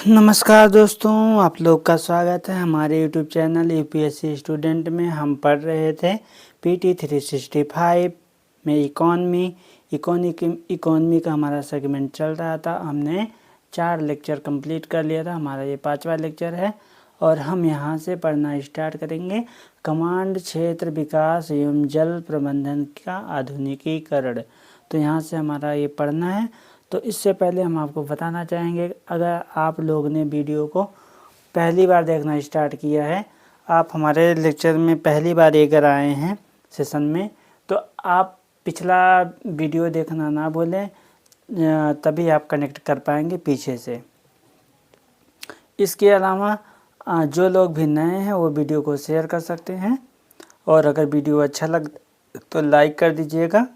नमस्कार दोस्तों, आप लोग का स्वागत है हमारे यूट्यूब चैनल यूपीएससी स्टूडेंट में। हम पढ़ रहे थे पीटी 365 में इकोनॉमी का हमारा सेगमेंट चल रहा था। हमने 4 लेक्चर कंप्लीट कर लिया था, हमारा ये 5वां लेक्चर है और हम यहाँ से पढ़ना स्टार्ट करेंगे। कमांड क्षेत्र विकास एवं जल प्रबंधन का आधुनिकीकरण। तो यहाँ से हमारा ये पढ़ना है। तो इससे पहले हम आपको बताना चाहेंगे, अगर आप लोग ने वीडियो को पहली बार देखना स्टार्ट किया है, आप हमारे लेक्चर में पहली बार अगर आए हैं सेशन में, तो आप पिछला वीडियो देखना ना भूलें, तभी आप कनेक्ट कर पाएंगे पीछे से। इसके अलावा जो लोग भी नए हैं वो वीडियो को शेयर कर सकते हैं और अगर वीडियो अच्छा लग तो लाइक कर दीजिएगा।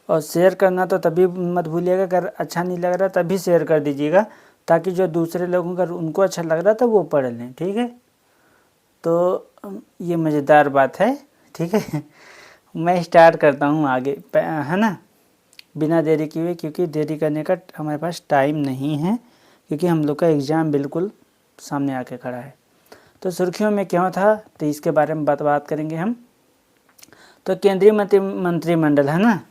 और शेयर करना तो तभी मत भूलिएगा, अगर अच्छा नहीं लग रहा तभी शेयर कर दीजिएगा, ताकि जो दूसरे लोगों का उनको अच्छा लग रहा था वो पढ़ लें। ठीक है, तो ये मज़ेदार बात है। ठीक है, मैं स्टार्ट करता हूँ आगे, है ना, बिना देरी किए, क्योंकि देरी करने का हमारे पास टाइम नहीं है, क्योंकि हम लोग का एग्ज़ाम बिल्कुल सामने आके खड़ा है। तो सुर्खियों में क्यों था, तो इसके बारे में बात करेंगे हम। तो केंद्रीय मंत्रिमंडल, है ना,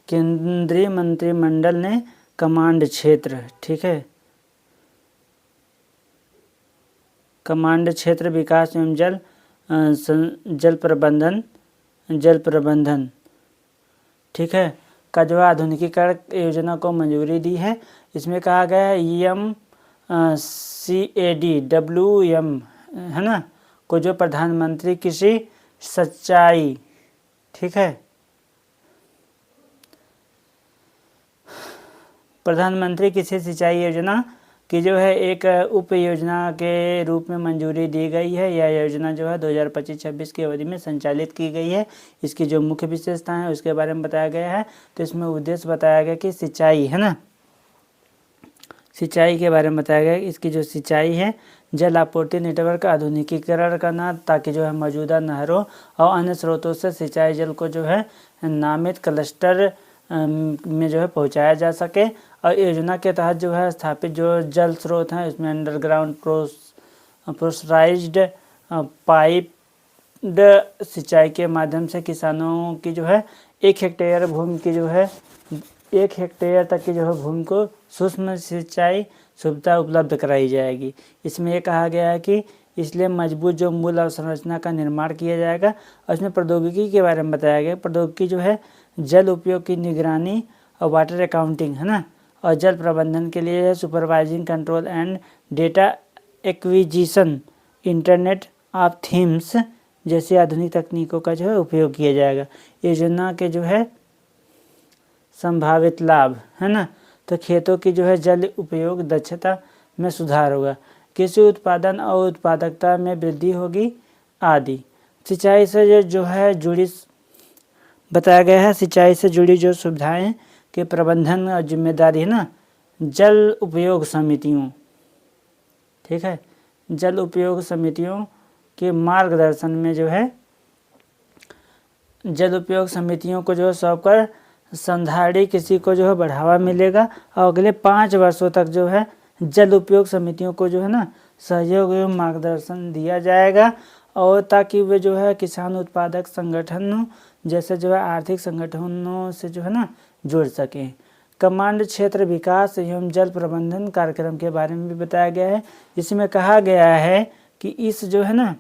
केंद्रीय मंत्रिमंडल ने कमांड क्षेत्र, ठीक है, कमांड क्षेत्र विकास एवं जल प्रबंधन, ठीक है, का जो आधुनिकीकरण योजना को मंजूरी दी है। इसमें कहा गया है EMCADWM, है ना, को जो प्रधानमंत्री कृषि सिंचाई, ठीक है, प्रधानमंत्री कृषि सिंचाई योजना की जो है एक उप योजना के रूप में मंजूरी दी गई है। यह योजना जो है 2025-26 की अवधि में संचालित की गई है। इसकी जो मुख्य विशेषताएं हैं उसके बारे में बताया गया है। तो इसमें उद्देश्य बताया गया कि सिंचाई, है ना, सिंचाई के बारे में बताया गया। इसकी जो सिंचाई है, जल आपूर्ति नेटवर्क का आधुनिकीकरण करना, ताकि जो है मौजूदा नहरों और अन्य स्रोतों से सिंचाई जल को जो है नामित क्लस्टर में जो है पहुंचाया जा सके। और योजना के तहत जो है स्थापित जो जल स्रोत हैं उसमें अंडरग्राउंड प्रेशराइज्ड पाइप्ड सिंचाई के माध्यम से किसानों की जो है 1 हेक्टेयर भूमि की जो है 1 हेक्टेयर तक की जो है भूमि को सूक्ष्म सिंचाई सुविधा उपलब्ध कराई जाएगी। इसमें यह कहा गया है कि इसलिए मजबूत जो मूल अवसंरचना का निर्माण किया जाएगा। और इसमें प्रौद्योगिकी के बारे में बताया गया। प्रौद्योगिकी जो है जल उपयोग की निगरानी और वाटर अकाउंटिंग, है ना, और जल प्रबंधन के लिए supervising control and data acquisition, internet of things जैसी आधुनिक तकनीकों का जो है उपयोग किया जाएगा। योजना के जो है संभावित लाभ, है ना, तो खेतों की जो है जल उपयोग दक्षता में सुधार होगा, कृषि उत्पादन और उत्पादकता में वृद्धि होगी आदि। सिंचाई से जो है जुड़ी बताया गया है, सिंचाई से जुड़ी जो सुविधाएं के प्रबंधन और जिम्मेदारी, है ना, जल उपयोग समितियों, ठीक है, जल उपयोग समितियों के मार्गदर्शन में जो है जल उपयोग समितियों को जो है सौंपकर संधारणीय कृषि को जो है बढ़ावा मिलेगा। और अगले 5 वर्षों तक जो है जल उपयोग समितियों को जो है ना सहयोग एवं मार्गदर्शन दिया जाएगा, और ताकि वे जो है किसान उत्पादक संगठनों जैसे जो है आर्थिक संगठनों से जो है ना जुड़ सकें। कमांड क्षेत्र विकास एवं जल प्रबंधन कार्यक्रम के बारे में भी बताया गया है। इसमें कहा गया है कि इस जो है ना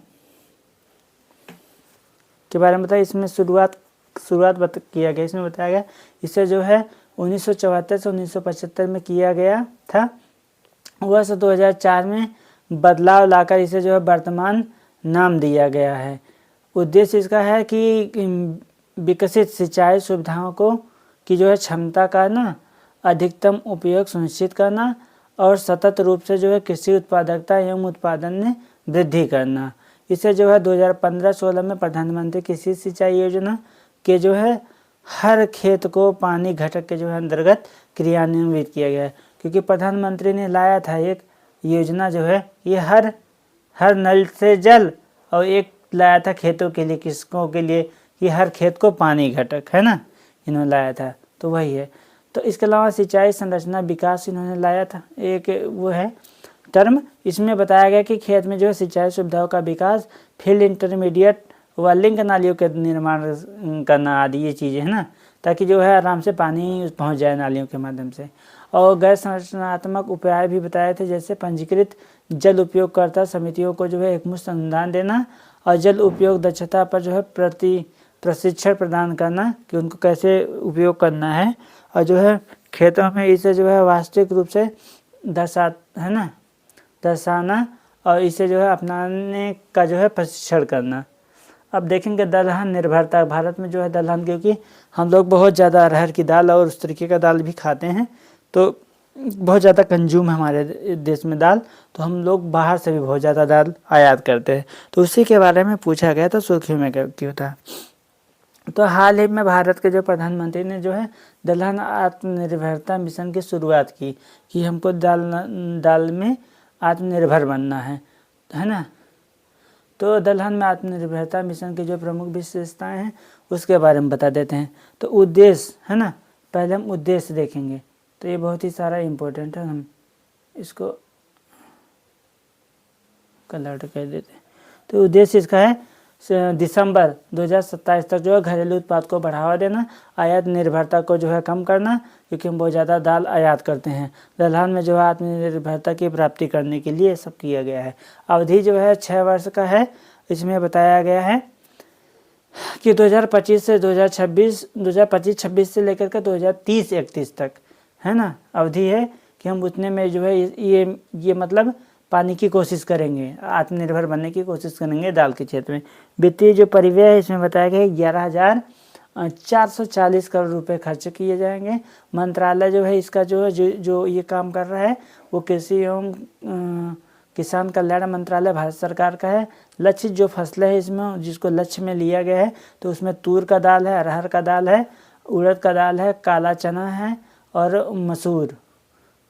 के बारे में बताया, इसमें शुरुआत किया गया। इसमें बताया गया इसे जो है 1974 से 1975 में किया गया था। वर्ष 2004 में बदलाव लाकर इसे जो है वर्तमान नाम दिया गया है। उद्देश्य इसका है कि विकसित सिंचाई सुविधाओं को की जो है क्षमता का ना अधिकतम उपयोग सुनिश्चित करना और सतत रूप से जो है कृषि उत्पादकता एवं उत्पादन में वृद्धि करना। इसे जो है 2015-16 में प्रधानमंत्री कृषि सिंचाई योजना के जो है हर खेत को पानी घटक के जो है अंतर्गत क्रियान्वित किया गया है। क्योंकि प्रधानमंत्री ने लाया था एक योजना जो है ये हर नल से जल, और एक लाया था खेतों के लिए, कृषकों के लिए कि हर खेत को पानी घटक, है ना, इन्होंने लाया था। तो वही है। तो इसके अलावा सिंचाई संरचना विकास इन्होंने लाया था, एक वो है टर्म इसमें बताया गया कि खेत में जो है सिंचाई सुविधाओं का विकास, फील्ड इंटरमीडिएट व लिंक नालियों के निर्माण करना आदि ये चीज़ें हैं ना, ताकि जो है आराम से पानी पहुंच जाए नालियों के माध्यम से। और गैर संरचनात्मक उपाय भी बताए थे, जैसे पंजीकृत जल उपयोगकर्ता समितियों को जो है एकमुश्त अनुदान देना और जल उपयोग दक्षता पर जो है प्रशिक्षण प्रदान करना कि उनको कैसे उपयोग करना है, और जो है खेतों में इसे जो है वास्तविक रूप से दर्शाना और इसे जो है अपनाने का जो है प्रशिक्षण करना। अब देखेंगे दलहन निर्भरता। भारत में जो है दलहन, क्योंकि हम लोग बहुत ज़्यादा अरहर की दाल और उस तरीके का दाल भी खाते हैं, तो बहुत ज़्यादा कंज्यूम है हमारे देश में दाल, तो हम लोग बाहर से भी बहुत ज़्यादा दाल आयात करते हैं। तो उसी के बारे में पूछा गया था, सुर्खियों में क्यों था। तो हाल ही में भारत के जो प्रधानमंत्री ने जो है दलहन आत्मनिर्भरता मिशन की शुरुआत की कि हमको दाल में आत्मनिर्भर बनना है ना। तो दलहन में आत्मनिर्भरता मिशन की जो प्रमुख विशेषताएं हैं उसके बारे में बता देते हैं। तो उद्देश्य है ना, पहले हम उद्देश्य देखेंगे, तो ये बहुत ही सारा इम्पोर्टेंट है, हम इसको कलर कर देते हैं। तो उद्देश्य इसका है दिसंबर 2027 तक जो है घरेलू उत्पाद को बढ़ावा देना, आयात निर्भरता को जो है कम करना, क्योंकि हम बहुत ज़्यादा दाल आयात करते हैं। दलहन में जो है आत्मनिर्भरता की प्राप्ति करने के लिए सब किया गया है। अवधि जो है 6 वर्ष का है। इसमें बताया गया है कि 2025 से 2026 से लेकर के 2030-31 तक है ना अवधि है कि हम उतने में जो है ये मतलब पानी की कोशिश करेंगे, आत्मनिर्भर बनने की कोशिश करेंगे दाल के क्षेत्र में। वित्तीय जो परिव्यय है इसमें बताया गया 11,440 करोड़ रुपए खर्च किए जाएंगे। मंत्रालय जो है इसका जो है जो ये काम कर रहा है वो कृषि एवं किसान कल्याण मंत्रालय भारत सरकार का है। लक्ष्य जो फसलें है इसमें जिसको लक्ष्य में लिया गया है, तो उसमें तूर का दाल है, अरहर का दाल है, उड़द का दाल है, काला चना है और मसूर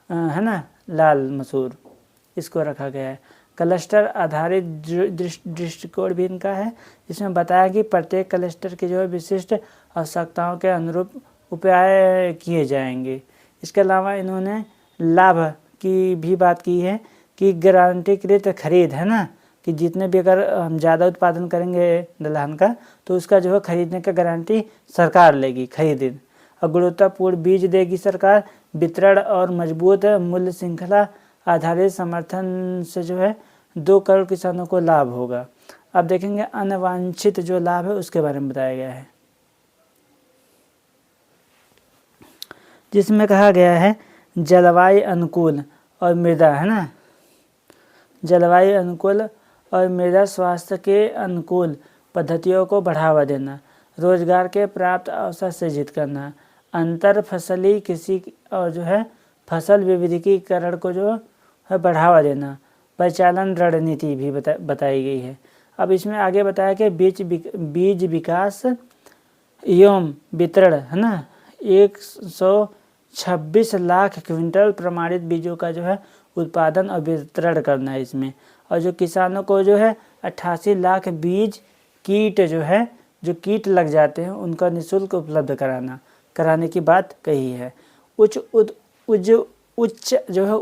है ना, लाल मसूर, इसको रखा गया है। क्लस्टर आधारित दृष्टिकोण भी इनका है। इसमें बताया कि प्रत्येक क्लस्टर की जो है विशिष्ट आवश्यकताओं के अनुरूप उपाय किए जाएंगे। इसके अलावा इन्होंने लाभ की भी बात की है कि गारंटीकृत खरीद है ना, कि जितने भी अगर हम ज़्यादा उत्पादन करेंगे दलहन का तो उसका जो है खरीदने का गारंटी सरकार लेगी, खरीद और गुणवत्तापूर्ण बीज देगी सरकार। वितरण और मजबूत मूल्य श्रृंखला आधारित समर्थन से जो है 2 करोड़ किसानों को लाभ होगा। अब देखेंगे अनवांछित जो लाभ है उसके बारे में बताया गया है, जिसमें कहा गया है जलवायु अनुकूल और मृदा है ना, जलवायु अनुकूल और मृदा स्वास्थ्य के अनुकूल पद्धतियों को बढ़ावा देना, रोजगार के प्राप्त अवसर सृजित करना, अंतर फसली कृषि और जो है फसल विविधीकरण को जो है बढ़ावा देना, परिचालन रणनीति भी बताई गई है। अब इसमें आगे बताया कि बीज विकास एवं वितरण है ना 126 लाख क्विंटल प्रमाणित बीजों का जो है उत्पादन और वितरण करना है इसमें। और जो किसानों को जो है 88 लाख बीज कीट जो है जो कीट लग जाते हैं उनका निःशुल्क उपलब्ध कराने की बात कही है। उच्च जो है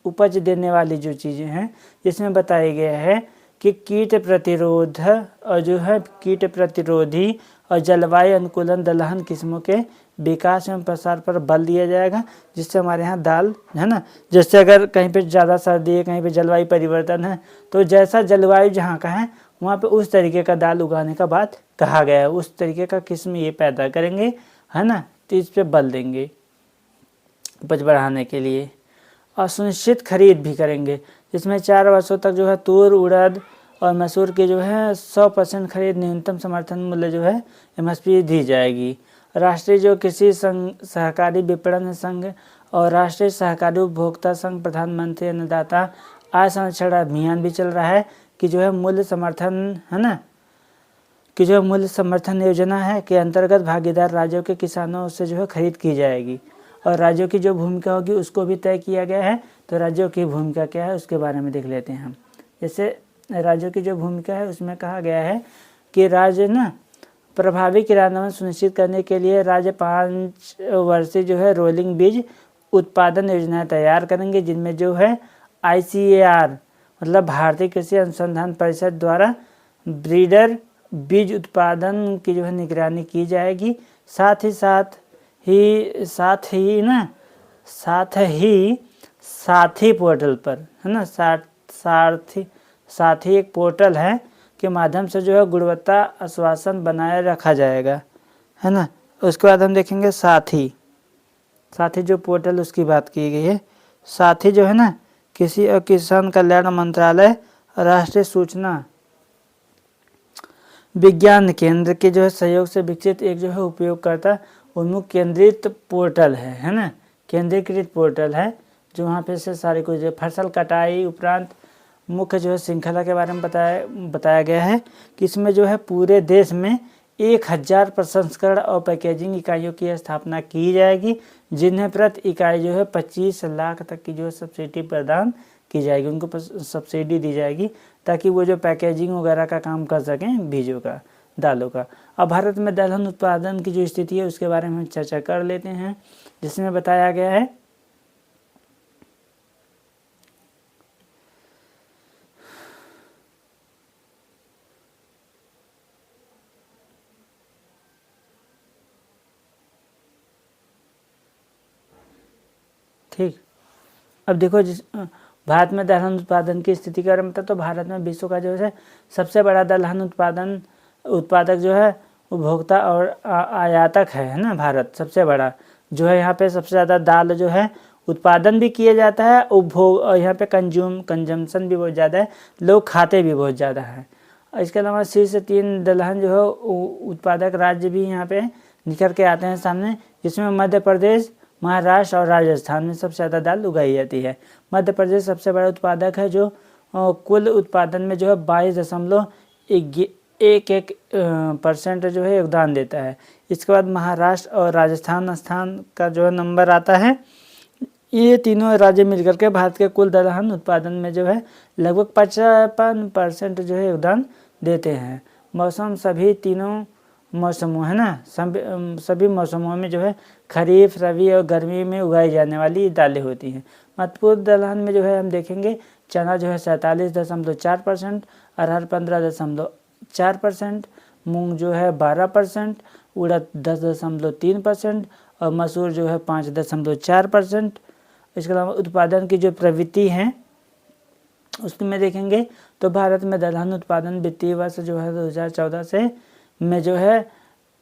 उपज देने वाली जो चीज़ें हैं जिसमें बताया गया है कि कीट प्रतिरोध और जो है कीट प्रतिरोधी और जलवायु अनुकूलन दलहन किस्मों के विकास एवं प्रसार पर बल दिया जाएगा, जिससे हमारे यहाँ दाल है ना, जैसे अगर कहीं पे ज़्यादा सर्दी है, कहीं पे जलवायु परिवर्तन है, तो जैसा जलवायु जहाँ का है वहाँ पे उस तरीके का दाल उगाने का बात कहा गया है। उस तरीके का किस्म ये पैदा करेंगे है ना, तो इस पर बल देंगे उपज बढ़ाने के लिए। और सुनिश्चित खरीद भी करेंगे, जिसमें 4 वर्षों तक जो है तूर, उड़द और मसूर की जो है 100% खरीद न्यूनतम समर्थन मूल्य जो है MSP दी जाएगी। राष्ट्रीय जो कृषि सहकारी विपणन संघ और राष्ट्रीय सहकारी उपभोक्ता संघ प्रधानमंत्री अन्नदाता आय संरक्षण अभियान भी चल रहा है कि जो है मूल्य समर्थन है ना, कि जो मूल्य समर्थन योजना है के अंतर्गत भागीदार राज्यों के किसानों से जो है खरीद की जाएगी। और राज्यों की जो भूमिका होगी उसको भी तय किया गया है। तो राज्यों की भूमिका क्या है उसके बारे में देख लेते हैं हम। जैसे राज्यों की जो भूमिका है उसमें कहा गया है कि राज्य ना प्रभावी क्रियान्वयन सुनिश्चित करने के लिए राज्य 5 वर्षीय जो है रोलिंग बीज उत्पादन योजनाएं तैयार करेंगे, जिनमें जो है ICAR मतलब भारतीय कृषि अनुसंधान परिषद द्वारा ब्रीडर बीज उत्पादन की जो है निगरानी की जाएगी। साथ ही साथी पोर्टल पर, है ना, साथी एक पोर्टल है के माध्यम से जो है गुणवत्ता आश्वासन बनाए रखा जाएगा, है ना। उसके बाद हम देखेंगे साथी जो पोर्टल उसकी बात की गई है। साथी जो है ना, कृषि और किसान कल्याण मंत्रालय, राष्ट्रीय सूचना विज्ञान केंद्र के जो है सहयोग से विकसित एक जो है उपयोगकर्ता उन्मुख केंद्रित पोर्टल है ना, केंद्रीकृत पोर्टल है, जो वहाँ पे से सारी कुछ फसल कटाई उपरांत मुख्य जो है श्रृंखला के बारे में बताया गया है कि इसमें जो है पूरे देश में 1000 प्रसंस्करण और पैकेजिंग इकाइयों की स्थापना की जाएगी, जिन्हें प्रति इकाई जो है 25 लाख तक की जो है सब्सिडी प्रदान की जाएगी, उनको सब्सिडी दी जाएगी ताकि वो जो पैकेजिंग वगैरह का काम कर सकें बीजों का, दालों का। अब भारत में दलहन उत्पादन की जो स्थिति है उसके बारे में हम चर्चा कर लेते हैं, जिसमें बताया गया है ठीक। अब देखो भारत में दलहन उत्पादन की स्थिति के बारे में तो भारत में विश्व का जो है सबसे बड़ा दलहन उत्पादक जो है उपभोक्ता और आयातक है ना। भारत सबसे बड़ा जो है, यहाँ पे सबसे ज़्यादा दाल जो है उत्पादन भी किया जाता है, उपभोग यहाँ पे कंजम्पशन भी बहुत ज़्यादा है, लोग खाते भी बहुत ज़्यादा है। इसके अलावा शीर्ष 3 दलहन जो है उत्पादक राज्य भी यहाँ पे निकल के आते हैं सामने, जिसमें मध्य प्रदेश, महाराष्ट्र और राजस्थान में सबसे ज़्यादा दाल उगाई जाती है। मध्य प्रदेश सबसे बड़ा उत्पादक है, जो कुल उत्पादन में जो है 22.11% जो है योगदान देता है। इसके बाद महाराष्ट्र और राजस्थान स्थान का जो है नंबर आता है। ये तीनों राज्य मिलकर के भारत के कुल दलहन उत्पादन में जो है लगभग 55% जो है योगदान देते हैं। मौसम सभी तीनों मौसमों है ना, सभी मौसमों में जो है खरीफ, रबी और गर्मी में उगाई जाने वाली दालें होती हैं। महत्वपूर्ण दलहन में जो है हम देखेंगे चना जो है 47.4%, अरहर 15.4%, मूंग जो है 12%, उड़द 10.3% और मसूर जो है 5.4%। इसके अलावा उत्पादन की जो प्रवृत्ति है उसमें देखेंगे तो भारत में दलहन उत्पादन वित्तीय वर्ष जो है 2014 से में जो है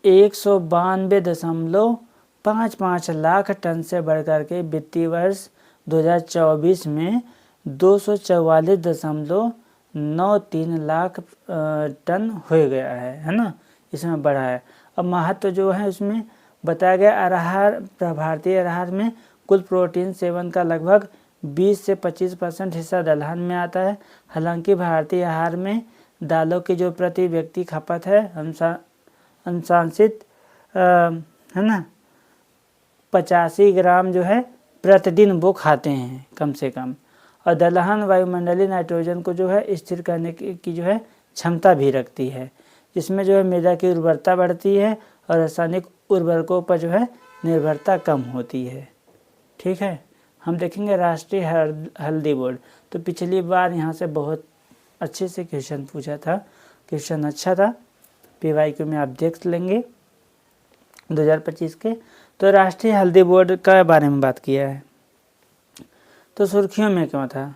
192.55 लाख टन से बढ़कर के वित्तीय वर्ष 2024 में 244.93 लाख टन हो गया है ना, इसमें बढ़ा है। अब महत्व जो है उसमें बताया गया भारतीय आहार में कुल प्रोटीन सेवन का लगभग 20 से 25% हिस्सा दलहन में आता है। हालांकि भारतीय आहार में दालों की जो प्रति व्यक्ति खपत है अनुशंसित है ना 85 ग्राम जो है प्रतिदिन वो खाते हैं कम से कम। और दलहन वायुमंडलीय नाइट्रोजन को जो है स्थिर करने की जो है क्षमता भी रखती है, जिसमें जो है मृदा की उर्वरता बढ़ती है और रासायनिक उर्वरकों पर जो है निर्भरता कम होती है। ठीक है, हम देखेंगे राष्ट्रीय हल्दी बोर्ड। तो पिछली बार यहाँ से बहुत अच्छे से क्वेश्चन पूछा था, क्वेश्चन अच्छा था, PYQ में आप देख लेंगे 2025 के। तो राष्ट्रीय हल्दी बोर्ड के बारे में बात किया है। तो सुर्खियों में क्यों था,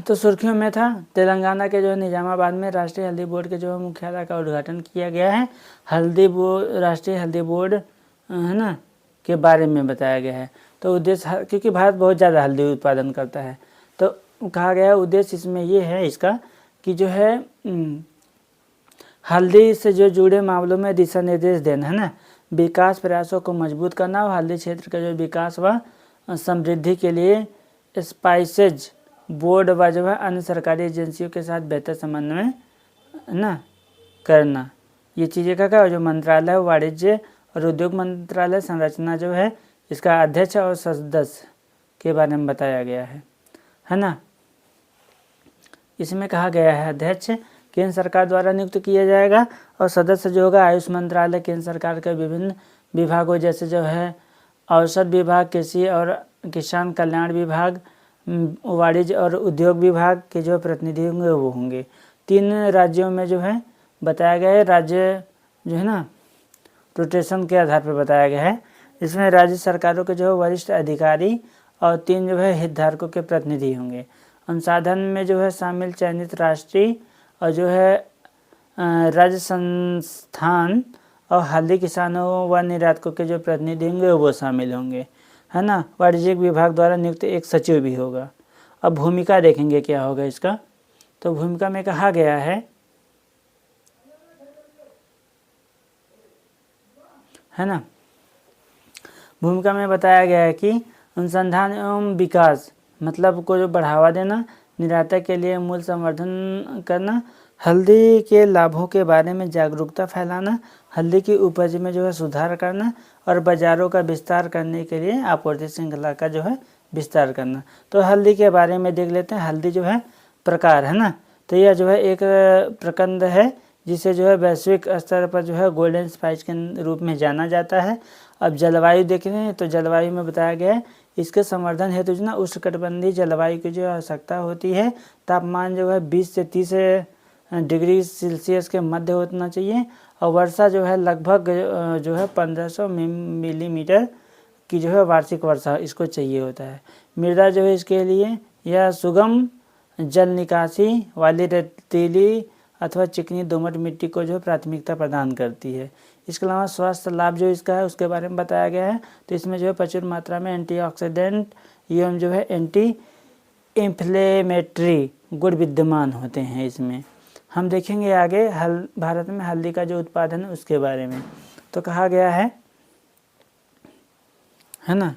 तो सुर्खियों में था तेलंगाना के जो है निजामाबाद में राष्ट्रीय हल्दी बोर्ड के जो है मुख्यालय का उद्घाटन किया गया है। राष्ट्रीय हल्दी बोर्ड है ना के बारे में बताया गया है। तो उद्देश्य, क्योंकि भारत बहुत ज़्यादा हल्दी उत्पादन करता है, तो कहा गया उद्देश्य इसमें ये है इसका कि जो है हल्दी से जो जुड़े मामलों में दिशा निर्देश देना है ना, विकास प्रयासों को मजबूत करना और हल्दी क्षेत्र का जो विकास व समृद्धि के लिए स्पाइसेज बोर्ड व जो है अन्य सरकारी एजेंसियों के साथ बेहतर समन्वय ना करना। ये चीज़ें का जो मंत्रालय वाणिज्य और उद्योग मंत्रालय संरचना जो है इसका अध्यक्ष और सदस्य के बारे में बताया गया है ना। इसमें कहा गया है अध्यक्ष केंद्र सरकार द्वारा नियुक्त किया जाएगा और सदस्य जो होगा आयुष मंत्रालय केंद्र सरकार के विभिन्न विभागों जैसे जो है औषध विभाग, कृषि और किसान कल्याण विभाग, वाणिज्य और उद्योग विभाग के जो प्रतिनिधि होंगे वो होंगे। 3 राज्यों में जो है बताया गया है, राज्य जो है ना रोटेशन के आधार पर बताया गया है। इसमें राज्य सरकारों के जो वरिष्ठ अधिकारी और 3 जो है हितधारकों के प्रतिनिधि होंगे। अनुसंधान में जो है शामिल चयनित राष्ट्रीय और जो है राज्य संस्थान और हल्दी किसानों व निर्यातकों के जो प्रतिनिधि होंगे वो शामिल होंगे, है ना। वाणिज्यिक विभाग द्वारा नियुक्त एक सचिव भी होगा। अब भूमिका देखेंगे क्या होगा इसका। तो भूमिका में कहा गया है ना, भूमिका में बताया गया है कि अनुसंधान एवं विकास मतलब को जो बढ़ावा देना, निर्यातक के लिए मूल्य संवर्धन करना, हल्दी के लाभों के बारे में जागरूकता फैलाना, हल्दी की उपज में जो है सुधार करना और बाज़ारों का विस्तार करने के लिए आपूर्ति श्रृंखला का जो है विस्तार करना। तो हल्दी के बारे में देख लेते हैं। हल्दी जो है प्रकार है ना, तो यह जो है एक प्रकंद है जिसे जो है वैश्विक स्तर पर जो है गोल्डन स्पाइस के रूप में जाना जाता है। अब जलवायु देख रहे हैं तो जलवायु में बताया गया है इसके संवर्धन हेतु जो ना उष्णकटिबंधीय जलवायु की जो आवश्यकता होती है। तापमान जो है 20 से 30 डिग्री सेल्सियस के मध्य होना चाहिए और वर्षा जो है लगभग जो है 1500 मिलीमीटर की जो है वार्षिक वर्षा इसको चाहिए होता है। मृदा जो है इसके लिए यह सुगम जल निकासी वाली रेतीली अथवा चिकनी दोमट मिट्टी को जो प्राथमिकता प्रदान करती है। इसके अलावा स्वास्थ्य लाभ जो इसका है उसके बारे में बताया गया है। तो इसमें जो है प्रचुर मात्रा में एंटीऑक्सीडेंट एवं जो है एंटी इन्फ्लेमेटरी गुण विद्यमान होते हैं इसमें। हम देखेंगे आगे भारत में हल्दी का जो उत्पादन है उसके बारे में। तो कहा गया है ना,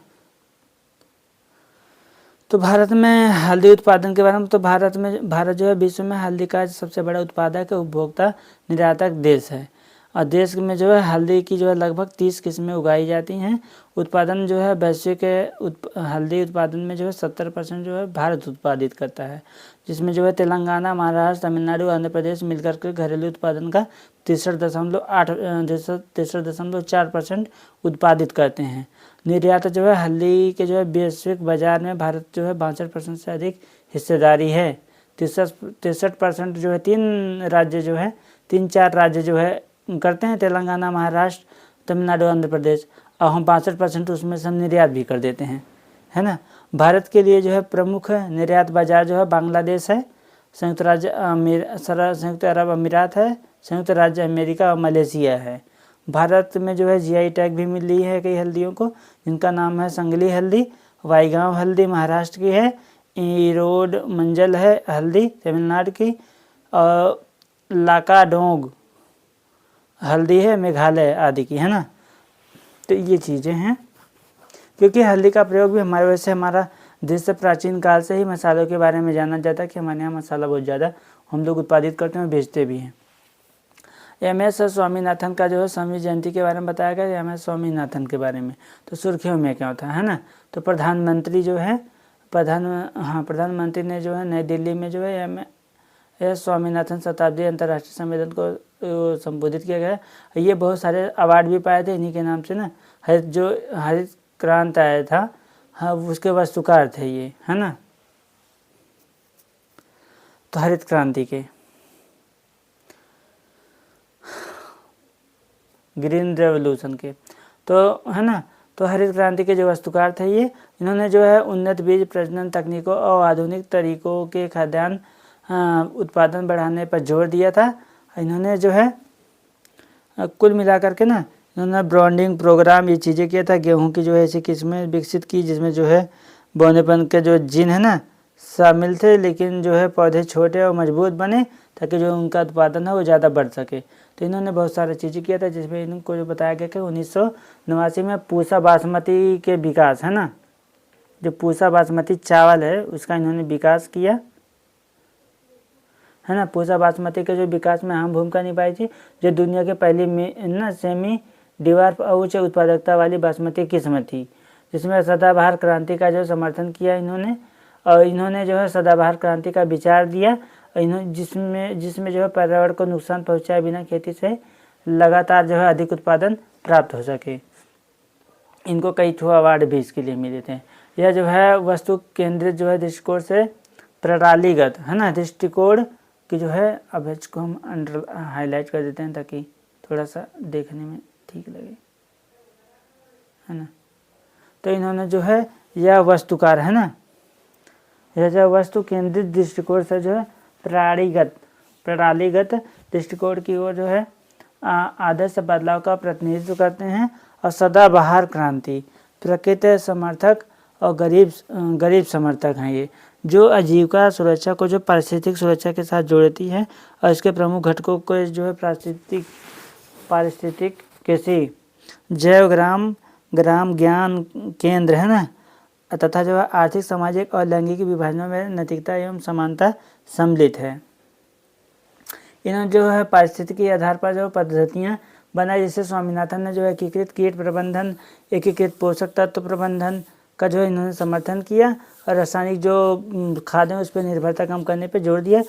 तो भारत में हल्दी उत्पादन के बारे में, तो भारत जो है विश्व में हल्दी का सबसे बड़ा उत्पादक उपभोक्ता निर्यातक देश है और देश में जो है हल्दी की जो है लगभग 30 किस्में उगाई जाती हैं। उत्पादन जो है वैश्विक हल्दी उत्पादन में जो है 70% जो है भारत उत्पादित करता है, जिसमें जो है तेलंगाना, महाराष्ट्र, तमिलनाडु, आंध्र प्रदेश मिलकर के घरेलू उत्पादन का 63.4% उत्पादित करते हैं। निर्यात जो है हल्दी के जो है वैश्विक बाजार में भारत जो है 62% से अधिक हिस्सेदारी है। 63% जो है 3-4 राज्य जो है करते हैं, तेलंगाना, महाराष्ट्र, तमिलनाडु, आंध्र प्रदेश, और हम 62% उसमें से हम निर्यात भी कर देते हैं, है ना। भारत के लिए जो है प्रमुख निर्यात बाजार जो है बांग्लादेश है, संयुक्त अरब अमीरात है, संयुक्त राज्य अमेरिका और मलेशिया है। भारत में जो है जीआई टैग भी मिली है कई हल्दियों को, जिनका नाम है संगली हल्दी, वाईगांव हल्दी महाराष्ट्र की है, ईरोड मंजल है हल्दी तमिलनाडु की, और लाकाडोंग हल्दी है मेघालय आदि की, है ना। तो ये चीज़ें हैं, क्योंकि हल्दी का प्रयोग भी हमारा देश से प्राचीन काल से ही मसालों के बारे में जाना जाता है कि हमारे यहाँ मसाला बहुत ज़्यादा हम लोग उत्पादित करते हैं, बेचते भी हैं। MS स्वामीनाथन का जो है स्वामी जयंती के बारे में बताया गया, MS स्वामीनाथन के बारे में। तो सुर्खियों में क्या होता है ना, तो प्रधानमंत्री जो है प्रधानमंत्री ने जो है नई दिल्ली में जो है MS स्वामीनाथन शताब्दी अंतर्राष्ट्रीय सम्मेलन को संबोधित किया गया। ये बहुत सारे अवार्ड भी पाए थे इन्हीं के नाम से ना। हरित क्रांति आया था, हाँ, उसके वास्तुकार थे ये, है ना। तो हरित क्रांति के ग्रीन रेवोल्यूशन के, तो है ना, तो हरित क्रांति के जो वास्तुकार थे ये, इन्होंने जो है उन्नत बीज प्रजनन तकनीकों और आधुनिक तरीकों के खाद्यान्न उत्पादन बढ़ाने पर जोर दिया था। इन्होंने जो है कुल मिलाकर के ना इन्होंने ब्रांडिंग प्रोग्राम ये चीज़ें किया था। गेहूं की जो है ऐसी किस्में विकसित की जिसमें जो है बोनेपन के जो जीन है ना शामिल थे, लेकिन जो है पौधे छोटे और मजबूत बने ताकि जो उनका उत्पादन है वो ज़्यादा बढ़ सके। तो इन्होंने बहुत सारी चीज़ें किया था, जिसमें इनको जो बताया गया कि 1989 में पूसा बासमती के विकास, है ना, जो पूसा बासमती चावल है उसका इन्होंने विकास किया, है ना। पूसा बासमती के जो विकास में अहम भूमिका निभाई थी, जो दुनिया के पहली ना सेमी डिवार्फ और उच्च उत्पादकता वाली बासमती किस्म थी, जिसमें सदाबहार क्रांति का जो समर्थन किया इन्होंने, और इन्होंने जो है सदाबहार क्रांति का विचार दिया, जिसमें जो है पर्यावरण को नुकसान पहुंचाए बिना खेती से लगातार जो है अधिक उत्पादन प्राप्त हो सके। इनको कई ठो अवार्ड भी इसके लिए मिले थे। यह जो है वस्तु केंद्रित जो है दृष्टिकोण से प्रणालीगत है ना दृष्टिकोण की जो है, अब इसको हम अंडर हाईलाइट कर देते हैं ताकि थोड़ा सा देखने में ठीक लगे, है ना। तो इन्होंने जो है यह वस्तुकार है ना, यह जो वस्तु केंद्रित दृष्टिकोण से जो है प्रणालीगत दृष्टिकोण की ओर जो है आदर्श बदलाव का प्रतिनिधित्व करते हैं और सदाबहार क्रांति, प्रकृति समर्थक और गरीब समर्थक हैं ये, जो आजीविका सुरक्षा को जो पारिस्थितिक सुरक्षा के साथ जोड़ती है और इसके प्रमुख घटकों को जो है पारिस्थितिक कृषि, जैव ग्राम ज्ञान केंद्र है ना, तथा जो है आर्थिक सामाजिक और लैंगिक विभाजनों में नैतिकता एवं समानता सम्मिलित है। इन्होंने जो है पारिस्थितिकी के आधार पर जो पद्धतियाँ बनाई, जैसे स्वामीनाथन ने जो है एकीकृत कीट प्रबंधन, एकीकृत पोषक तत्व प्रबंधन का जो है इन्होंने समर्थन किया और रासायनिक जो खाद है उस पर निर्भरता कम करने पर जोर दिया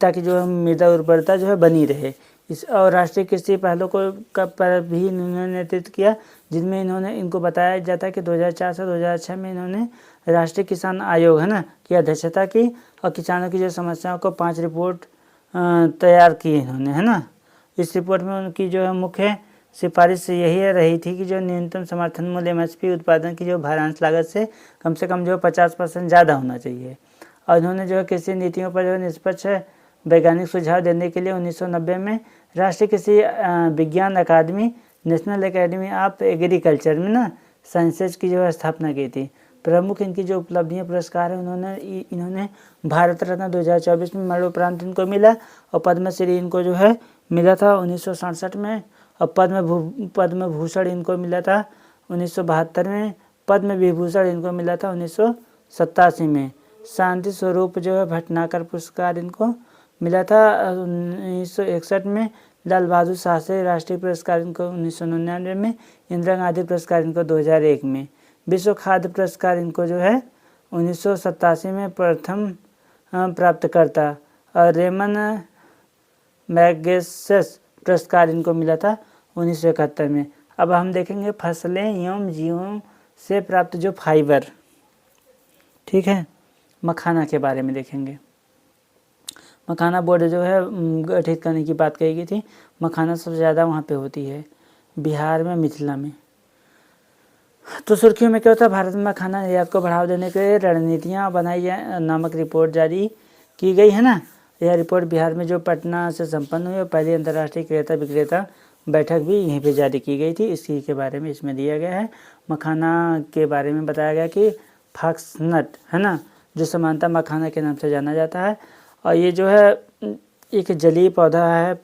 ताकि जो है मृदा उर्वरता जो है बनी रहे। इस और राष्ट्रीय कृषि पहलों को पर भी इन्होंने नेतृत्व किया, जिनमें इनको बताया जाता है कि 2004 से 2006 में इन्होंने राष्ट्रीय किसान आयोग है ना की अध्यक्षता की और किसानों की जो समस्याओं को 5 रिपोर्ट तैयार की इन्होंने, है ना। इस रिपोर्ट में उनकी जो है मुख्य सिफारिश यही रही थी कि जो न्यूनतम समर्थन मूल्य MSP उत्पादन की जो भारांश लागत से कम जो 50% ज़्यादा होना चाहिए। और उन्होंने जो है कृषि नीतियों पर जो निष्पक्ष वैज्ञानिक सुझाव देने के लिए 1990 में राष्ट्रीय कृषि विज्ञान अकादमी, नेशनल एकेडमी ऑफ एग्रीकल्चर में ना साइंसेज की जो है स्थापना की थी। प्रमुख इनकी जो उपलब्धियां पुरस्कार है, इन्होंने भारत रत्न 2024 में मरणोपरांत इनको मिला और पद्मश्री इनको जो है मिला था 1967 में और पद्म भूषण इनको मिला था 1972 में, पद्म विभूषण इनको मिला था 1987 में। शांति स्वरूप जो है भटनागर पुरस्कार इनको मिला था 1961 में। लाल बहादुर शास्त्री राष्ट्रीय पुरस्कार इनको 1999 में, इंदिरा गांधी पुरस्कार इनको 2001 में, विश्व खाद्य पुरस्कार इनको जो है 1987 में प्रथम प्राप्तकर्ता और रेमन मैगसेस पुरस्कार इनको मिला था 1971 में। अब हम देखेंगे फसलें एवं जीवों से प्राप्त जो फाइबर, ठीक है, मखाना के बारे में देखेंगे। मखाना बोर्ड जो है गठित करने की बात कही गई थी। मखाना सबसे ज़्यादा वहाँ पे होती है बिहार में, मिथिला में। तो सुर्खियों में क्या होता है, भारत में मखाना निर्यात को बढ़ावा देने के लिए रणनीतियाँ बनाई जाए नामक रिपोर्ट जारी की गई है ना। यह रिपोर्ट बिहार में जो पटना से संपन्न हुई और पहली अंतर्राष्ट्रीय क्रेता विक्रेता बैठक भी यहीं पे जारी की गई थी। इसी के बारे में इसमें दिया गया है। मखाना के बारे में बताया गया कि फॉक्सनट है ना, जो समानता मखाना के नाम से जाना जाता है और ये जो है एक जलीय पौधा है,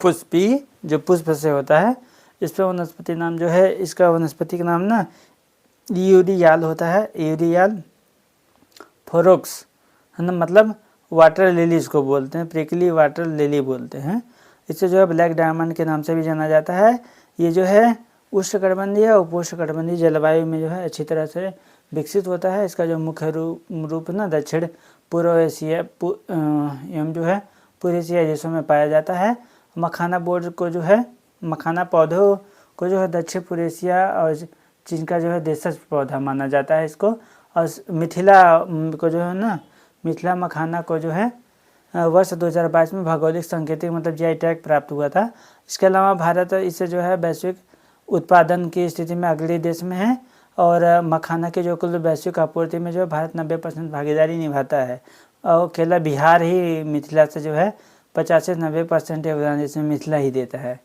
पुष्पी, जो पुष्प से होता है। इस पर वनस्पति नाम जो है, इसका वनस्पति का नाम ना यूरियाल होता है, यूरियाल फोरोक्स है ना, मतलब वाटर लिली इसको बोलते हैं, प्रिकली वाटर लिली बोलते हैं। इसे जो है ब्लैक डायमंड के नाम से भी जाना जाता है। ये जो है उष्णकटिबंधीय और उपोष्णकटिबंधीय जलवायु में जो है अच्छी तरह से विकसित होता है। इसका जो मुख्य रूप ना दक्षिण पूर्व एशिया एवं जो है पूर्व एशिया देशों में पाया जाता है। मखाना बोर्ड को जो है, मखाना पौधों को जो है दक्षिण पूर्व एशिया और चीन का जो है देशज पौधा माना जाता है इसको। और मिथिला को जो है ना, मिथिला मखाना को जो है वर्ष 2022 में भौगोलिक सांकेतिक मतलब GI टैग प्राप्त हुआ था। इसके अलावा भारत इससे जो है वैश्विक उत्पादन की स्थिति में अगले देश में है और मखाना के जो कुल वैश्विक आपूर्ति में जो भारत 90% भागीदारी निभाता है और अकेला बिहार ही मिथिला से जो है 50 से 90% योगदान इसमें मिथिला ही देता है,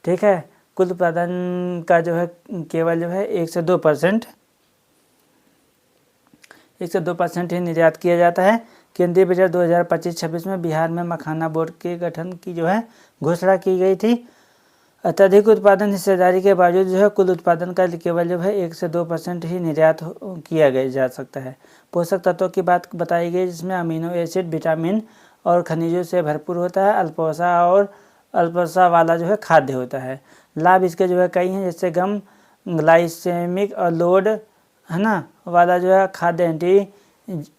ठीक है। कुल उत्पादन का जो है केवल जो है 1 से 2% ही निर्यात किया जाता है। केंद्रीय बजट 2025-26 में बिहार में मखाना बोर्ड के गठन की जो है घोषणा की गई थी। अत्यधिक उत्पादन हिस्सेदारी के बावजूद जो है कुल उत्पादन का केवल जो है 1 से 2% ही निर्यात किया जा सकता है। पोषक तत्वों की बात बताई गई, जिसमें अमीनो एसिड, विटामिन और खनिजों से भरपूर होता है। अल्पवसा वाला जो है खाद्य होता है। लाभ इसके जो है कई हैं, जैसे गम, ग्लाइसेमिक और लोड है ना वाला जो है खाद्य एंटी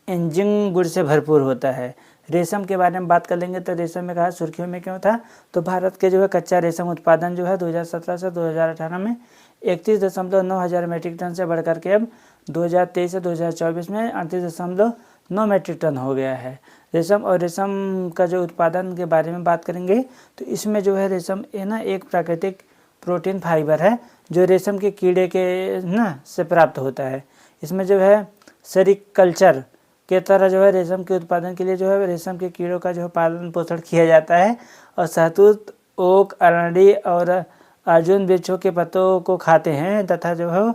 एंजिंग गुण से भरपूर होता है। रेशम के बारे में बात कर लेंगे तो रेशम में कहा सुर्खियों में क्यों था, तो भारत के जो है कच्चा रेशम उत्पादन जो है 2017 से 2018 में 31.9 हज़ार मीट्रिक टन से बढ़कर के अब 2023 से 2024 में 38.9 मीट्रिक टन हो गया है रेशम। और रेशम का जो उत्पादन के बारे में बात करेंगे तो इसमें जो है रेशम ये ना एक प्राकृतिक प्रोटीन फाइबर है जो रेशम के कीड़े के ना से प्राप्त होता है। इसमें जो है सेरिकल्चर के तरह जो है रेशम के उत्पादन के लिए जो है रेशम के कीड़ों का जो पालन पोषण किया जाता है और शहतूत, ओक, अरंडी और अर्जुन वृक्षों के पत्तों को खाते हैं तथा जो है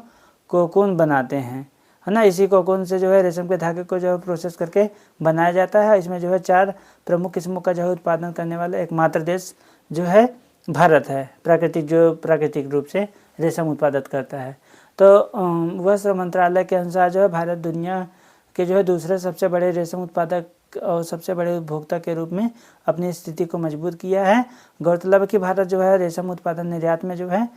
कोकून बनाते हैं, है ना। इसी कोकून से जो है रेशम के धागे को जो है प्रोसेस करके बनाया जाता है। इसमें जो है 4 प्रमुख किस्मों का जो है उत्पादन करने वाला एकमात्र देश जो है भारत है, प्राकृतिक रूप से रेशम उत्पादन करता है। तो वस्त्र मंत्रालय के अनुसार जो है भारत दुनिया के जो है दूसरे सबसे बड़े रेशम उत्पादक और सबसे बड़े उपभोक्ता के रूप में अपनी स्थिति को मजबूत किया है। गौरतलब है कि भारत जो है रेशम उत्पादन निर्यात में जो है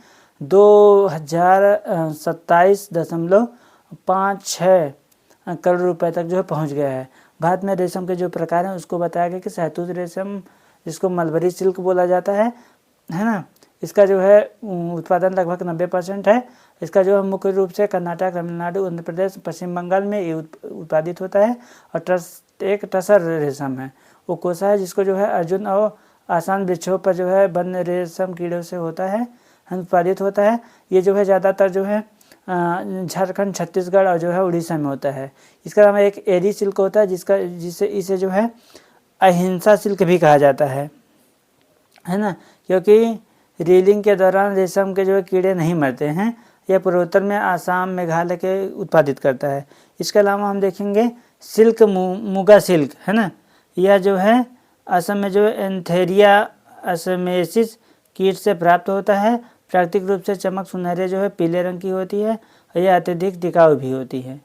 2027.56 करोड़ रुपए तक जो है पहुंच गया है। भारत में रेशम के जो प्रकार हैं उसको बताया गया कि शहतूत रेशम, जिसको मलबरी सिल्क बोला जाता है ना, इसका जो है उत्पादन लगभग 90% है। इसका जो है मुख्य रूप से कर्नाटक, तमिलनाडु, आंध्र प्रदेश, पश्चिम बंगाल में ये उत्पादित होता है। और एक टसर रेशम है, वो कोसा है जिसको जो है अर्जुन और आसान वृक्षों पर जो है वन रेशम कीड़ों से होता है उत्पादित होता है। ये जो है ज़्यादातर जो है झारखंड, छत्तीसगढ़ और जो है उड़ीसा में होता है। इसका नाम एक एरी सिल्क होता है जिसे इसे जो है अहिंसा सिल्क भी कहा जाता है ना, क्योंकि रीलिंग के दौरान रेशम के जो है कीड़े नहीं मरते हैं। यह पूर्वोत्तर में आसाम, मेघालय के उत्पादित करता है। इसके अलावा हम देखेंगे सिल्क, मुगा सिल्क, है ना। यह जो है असम में जो एंथेरिया असमेसिस कीट से प्राप्त होता है। प्राकृतिक रूप से चमक सुनहरे जो है पीले रंग की होती है और यह अत्यधिक टिकाऊ भी होती है।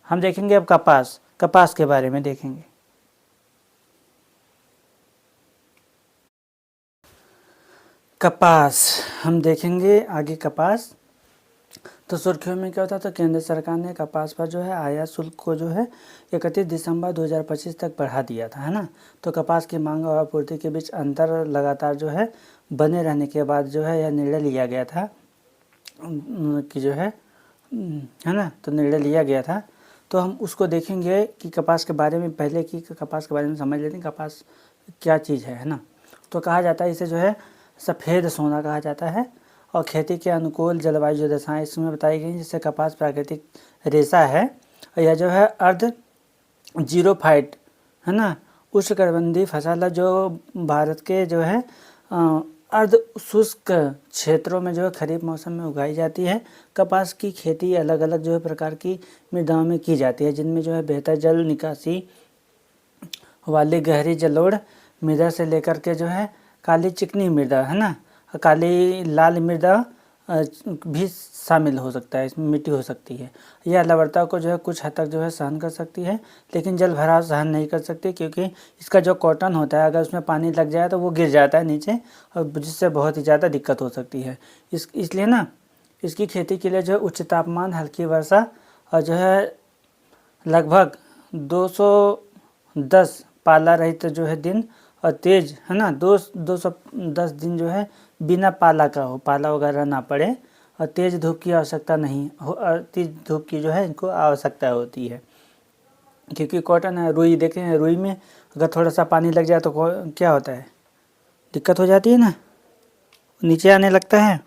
हम देखेंगे अब कपास के बारे में देखेंगे। कपास हम देखेंगे आगे। कपास तो सुर्खियों में क्या होता है, तो केंद्र सरकार ने कपास पर जो है आयात शुल्क को जो है 31 दिसंबर 2025 तक बढ़ा दिया था, है ना। तो कपास की मांग और आपूर्ति के बीच अंतर लगातार जो है बने रहने के बाद जो है यह निर्णय लिया गया था कि जो है ना, तो निर्णय लिया गया था। तो हम उसको देखेंगे कि कपास के बारे में पहले की कपास के बारे में समझ लेते हैं कपास क्या चीज़ है ना। तो कहा जाता है इसे जो है सफ़ेद सोना कहा जाता है और खेती के अनुकूल जलवायु जो दशाएँ इसमें बताई गई, जिससे कपास प्राकृतिक रेशा है और यह जो है अर्ध जीरोफाइट, है ना, उष्णकटिबंधीय फसल है जो भारत के जो है अर्ध शुष्क क्षेत्रों में जो है खरीफ मौसम में उगाई जाती है। कपास की खेती अलग अलग जो है प्रकार की मृदाओं में की जाती है, जिनमें जो है बेहतर जल निकासी वाली गहरी जलोढ़ मृदा से लेकर के जो है काली चिकनी मृदा, है ना, काली लाल मृदा भी शामिल हो सकता है, इसमें मिट्टी हो सकती है। यह लवणता को जो है कुछ हद तक जो है सहन कर सकती है, लेकिन जल भराव सहन नहीं कर सकती, क्योंकि इसका जो कॉटन होता है अगर उसमें पानी लग जाए तो वो गिर जाता है नीचे और जिससे बहुत ही ज़्यादा दिक्कत हो सकती है। इसलिए ना इसकी खेती के लिए जो है उच्च तापमान, हल्की वर्षा और जो है लगभग 210 पाला रहित जो है दिन और तेज, है ना, 210 दिन जो है बिना पाला का हो, पाला वगैरह ना पड़े और तेज़ धूप की आवश्यकता नहीं हो, तेज़ धूप की जो है इनको आवश्यकता होती है। क्योंकि कॉटन है, रुई देखें, रुई में अगर थोड़ा सा पानी लग जाए तो क्या होता है, दिक्कत हो जाती है ना, नीचे आने लगता है।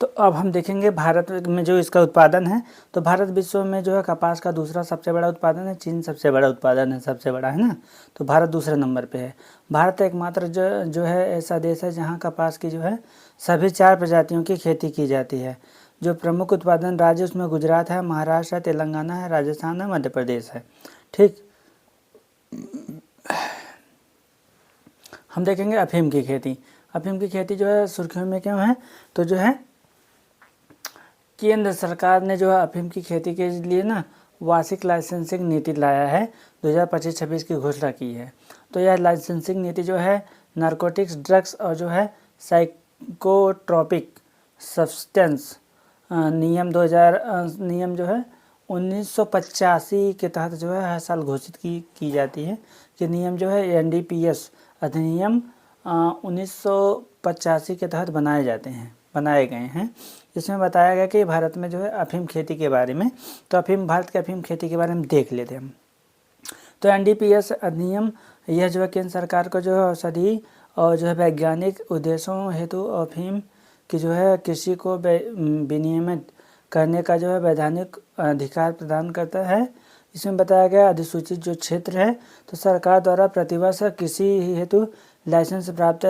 तो अब हम देखेंगे भारत में जो इसका उत्पादन है, तो भारत विश्व में जो है कपास का दूसरा सबसे बड़ा उत्पादन है। चीन सबसे बड़ा उत्पादन है, सबसे बड़ा, है ना, तो भारत दूसरे नंबर पे है। भारत एकमात्र जो है ऐसा देश है जहां कपास की जो है सभी 4 प्रजातियों की खेती की जाती है। जो प्रमुख उत्पादन राज्य उसमें गुजरात है, महाराष्ट्र है, तेलंगाना है, राजस्थान है, मध्य प्रदेश है। ठीक, हम देखेंगे अफीम की खेती। अफीम की खेती जो है सुर्खियों में क्यों है, तो जो है केंद्र सरकार ने जो है अफीम की खेती के लिए ना वार्षिक लाइसेंसिंग नीति लाया है, 2025-26 की घोषणा की है। तो यह लाइसेंसिंग नीति जो है नारकोटिक्स, ड्रग्स और जो है साइकोट्रोपिक सब्सटेंस नियम जो है 1985 के तहत जो है हर साल घोषित की जाती है कि नियम जो है NDPS अधिनियम 1985 के तहत बनाए गए हैं। इसमें बताया गया कि भारत में जो है अफीम खेती के बारे में, तो भारत के अफीम खेती के बारे में देख लेते हैं हम। तो NDPS अधिनियम यह जो है केंद्र सरकार को जो है औषधि और जो है वैज्ञानिक उद्देश्यों हेतु अफीम की जो है कृषि को विनियमित करने का जो है वैधानिक अधिकार प्रदान करता है। इसमें बताया गया अधिसूचित जो क्षेत्र है तो सरकार द्वारा प्रतिवर्ष कृषि हेतु लाइसेंस प्राप्त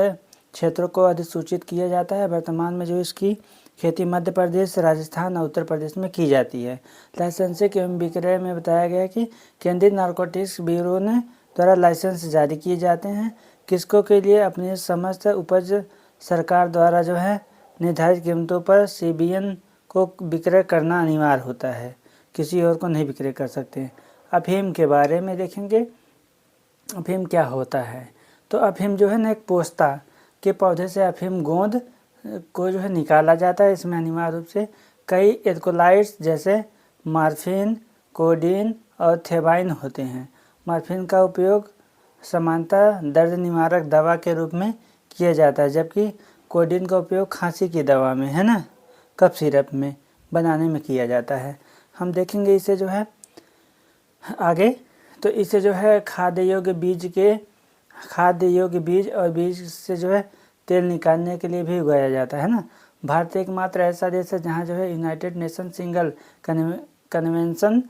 क्षेत्रों को अधिसूचित किया जाता है। वर्तमान में जो इसकी खेती मध्य प्रदेश, राजस्थान और उत्तर प्रदेश में की जाती है। लाइसेंसिंग एवं विक्रय में बताया गया कि केंद्रीय नारकोटिक्स ब्यूरो ने द्वारा लाइसेंस जारी किए जाते हैं। किसकों के लिए? अपने समस्त उपज सरकार द्वारा जो है निर्धारित कीमतों पर CBN को विक्रय करना अनिवार्य होता है, किसी और को नहीं विक्रय कर सकते। अफीम के बारे में देखेंगे, अफीम क्या होता है। तो अफीम जो है ना एक पोस्ता के पौधे से अफीम गोंद को जो है निकाला जाता है। इसमें अनिवार्य रूप से कई एल्कोलाइड्स जैसे मॉर्फिन, कोडीन और थेबाइन होते हैं। मॉर्फिन का उपयोग सामान्यतः दर्द निवारक दवा के रूप में किया जाता है, जबकि कोडीन का उपयोग खांसी की दवा में, है ना, कफ सिरप में बनाने में किया जाता है। हम देखेंगे इसे जो है आगे। तो इसे जो है खाद्य योग्य बीज और बीज से जो है तेल निकालने के लिए भी उगाया जाता है ना। भारत एकमात्र ऐसा देश है जहाँ जो है United nation single convention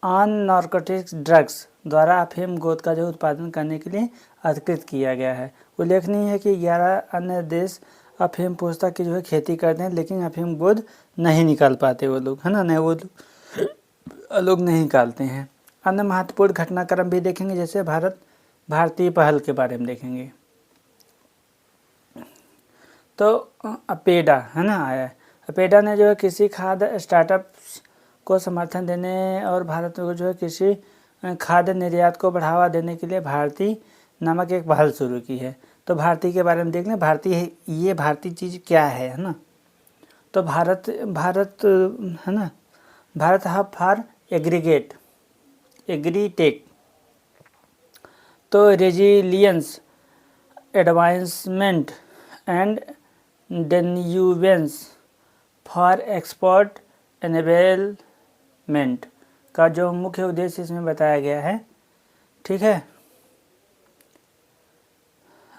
on narcotics drugs द्वारा अफीम गोंद का जो उत्पादन करने के लिए अधिकृत किया गया है। उल्लेखनीय है कि 11 अन्य देश अफीम पोस्ता की जो है खेती करते हैं, लेकिन अफीम गोंद नहीं निकाल पाते वो लोग, है ना, नहीं वो लोग नहीं निकालते हैं। अन्य महत्वपूर्ण घटनाक्रम भी देखेंगे, जैसे भारतीय पहल के बारे में देखेंगे। तो अपेडा, है ना, आया। अपेडा ने जो है कृषि खाद्य स्टार्टअप्स को समर्थन देने और भारत में जो है कृषि खाद्य निर्यात को बढ़ावा देने के लिए भारतीय नामक एक पहल शुरू की है। तो भारतीय के बारे में देख लें, भारतीय चीज़ क्या है ना। तो भारत है ना, भारत हब फॉर एग्रीटेक, तो रेजिलियंस, एडवांसमेंट एंड डेन्यूवेंस फॉर एक्सपोर्ट एनेबलमेंट का जो मुख्य उद्देश्य इसमें बताया गया है। ठीक है,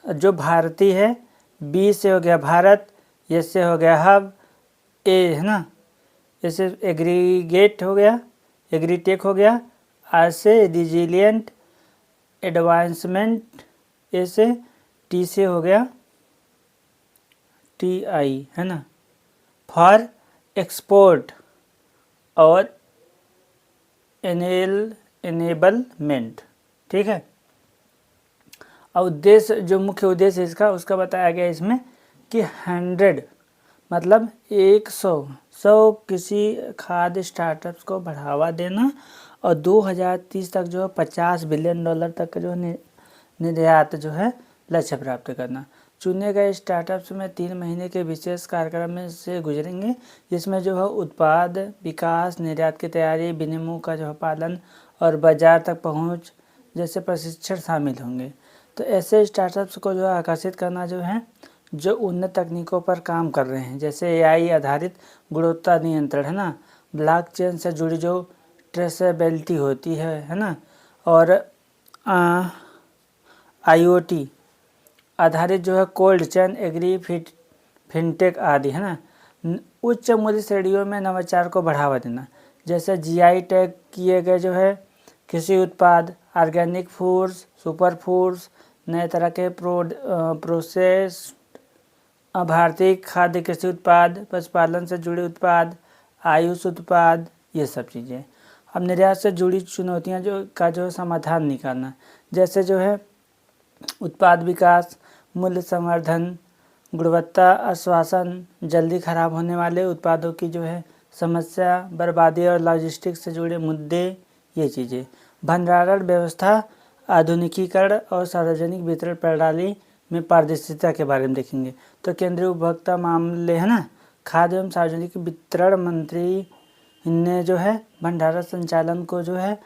जो भारतीय है, बी से हो गया भारत, एस से हो गया हब, ए है ना, ऐसे एग्रीगेट हो गया, एग्रीटेक हो गया, आर से रिजिलियंट, एडवांसमेंट, ए से, टी से हो गया TI, है ना, फॉर एक्सपोर्ट और एनेबलमेंट। ठीक है, और उद्देश्य, जो मुख्य उद्देश्य इसका उसका बताया गया इसमें कि 100 मतलब 100 कृषि खाद्य स्टार्टअप्स को बढ़ावा देना और 2030 तक जो है $50 बिलियन तक का जो निर्यात जो है लक्ष्य प्राप्त करना। चुने गए स्टार्टअप्स में 3 महीने के विशेष कार्यक्रम में से गुजरेंगे, जिसमें जो है उत्पाद विकास, निर्यात की तैयारी, विनियमों का जो है पालन और बाजार तक पहुंच जैसे प्रशिक्षण शामिल होंगे। तो ऐसे स्टार्टअप्स को जो है आकर्षित करना जो है जो उन्नत तकनीकों पर काम कर रहे हैं, जैसे AI आधारित गुणवत्ता नियंत्रण, है ना, ब्लॉकचेन से जुड़ी जो ट्रेसेबिलिटी होती है ना, और IoT आधारित जो है कोल्ड चेन, एग्री फिनटेक आदि, है ना। उच्च मूल्य श्रेणियों में नवाचार को बढ़ावा देना, जैसे GI टैग किए गए जो है कृषि उत्पाद, ऑर्गेनिक फूड्स, सुपर फूड्स, नए तरह के प्रोसेस्ड भारतीय खाद्य कृषि उत्पाद, पशुपालन से जुड़े उत्पाद, आयुष उत्पाद, ये सब चीज़ें। अब निर्यात से जुड़ी चुनौतियां जो समाधान निकालना, जैसे जो है उत्पाद विकास, मूल्य संवर्धन, गुणवत्ता आश्वासन, जल्दी खराब होने वाले उत्पादों की जो है समस्या, बर्बादी और लॉजिस्टिक्स से जुड़े मुद्दे, ये चीज़ें। भंडारण व्यवस्था, आधुनिकीकरण और सार्वजनिक वितरण प्रणाली में पारदर्शिता के बारे में देखेंगे। तो केंद्रीय उपभोक्ता मामले, है ना, खाद्य एवं सार्वजनिक वितरण मंत्री ने जो है भंडारण संचालन को जो है